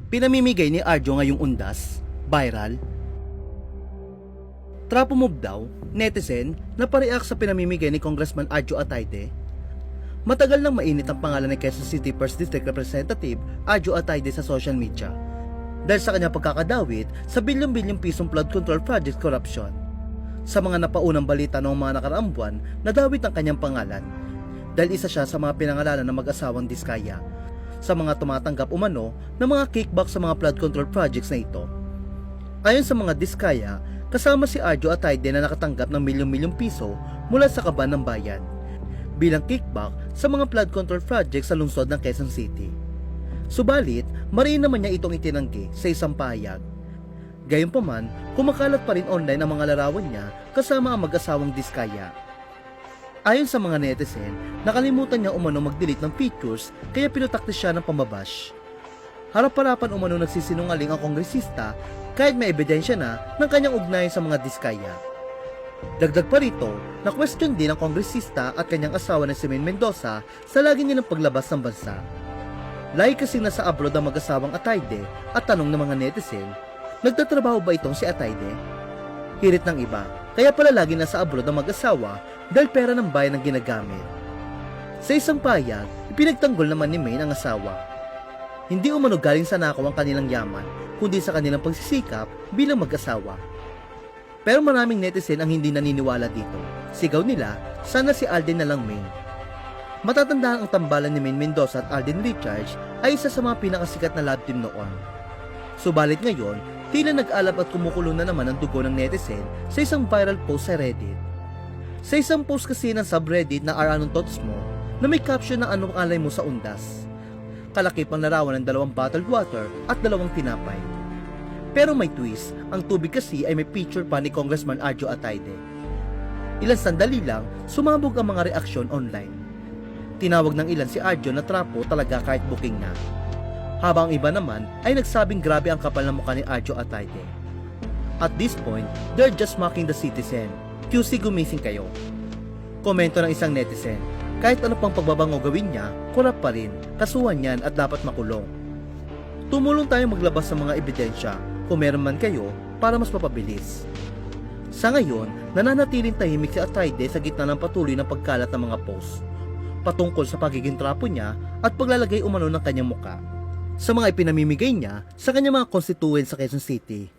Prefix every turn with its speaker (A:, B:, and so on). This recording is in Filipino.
A: Pinamimigay ni Arjo ngayong undas, viral. Trapo move daw, netizen na pareak sa pinamimigay ni Congressman Arjo Atayde. Matagal nang mainit ang pangalan ni Quezon City 1st District Representative Arjo Atayde sa social media dahil sa kanyang pagkakadawit sa bilyon-bilyong pisong flood control project corruption. Sa mga napaunang balita noong mga nakaraang buwan, nadawit ang kanyang pangalan dahil isa siya sa mga pinangalanan ng mag-asawang Diskaya sa mga tumatanggap umano ng mga kickback sa mga flood control projects na ito. Ayon sa mga Diskaya, kasama si Arjo Atayde na nakatanggap ng milyong-milyong piso mula sa kaban ng bayan bilang kickback sa mga flood control projects sa lungsod ng Quezon City. Subalit, mariin naman niya itong itinanggi sa isang pahayag. Gayunpaman, kumakalat pa rin online ang mga larawan niya kasama ang mag-asawang Diskaya. Ayon sa mga netizen, nakalimutan niya umano mag-delete ng pictures kaya pinutakti siya ng pambabash. Harap-harapan umano nagsisinungaling ang kongresista kahit may ebidensya na ng kanyang ugnayan sa mga Diskaya. Dagdag pa rito, na-question din ang kongresista at kanyang asawa na si Maine Mendoza sa lagi nilang paglabas ng bansa. Lagi kasi nasa abroad ang mag-asawang Atayde at tanong ng mga netizen, nagtatrabaho ba itong si Atayde? Hirit ng iba, kaya pala lagi nasa abroad ang mag-asawa dahil pera ng bayan ang ginagamit. Sa isang pahayag, ipinagtanggol naman ni Maine ang asawa. Hindi umano galing sa nakaw ang kanilang yaman, kundi sa kanilang pagsisikap bilang mag-asawa. Pero maraming netizen ang hindi naniniwala dito. Sigaw nila, sana si Alden na lang Maine. Matatandaan ang tambalan ni Maine Mendoza at Alden Richards ay isa sa mga pinakasikat na love team noon. Subalit ngayon, tila nag-alab at kumukulo na naman ang dugo ng netizen sa isang viral post sa Reddit. Sa isang post kasi ng subreddit na Anong Thoughts Mo na may caption na anong alay mo sa undas. Kalakip ang larawan ng 2 bottled water at 2 tinapay. Pero may twist, ang tubig kasi ay may picture pa ni Congressman Arjo Atayde. Ilang sandali lang, sumabog ang mga reaksyon online. Tinawag ng ilan si Arjo na trapo talaga kahit booking na. Habang iba naman ay nagsabing grabe ang kapal ng mukha ni Arjo Atayde. At this point, they're just mocking the citizen. QC gumising kayo. Komento ng isang netizen, kahit ano pang pagbabango gawin niya, korap pa rin, kasuhan yan at dapat makulong. Tumulong tayo maglabas ng mga ebidensya kung meron man kayo para mas mapabilis. Sa ngayon, nananatiling tahimik si Atayde sa gitna ng patuloy ng pagkalat ng mga post patungkol sa pagiging trapo niya at paglalagay umano ng kanyang muka sa mga ipinamimigay niya sa kanyang mga constituents sa Quezon City.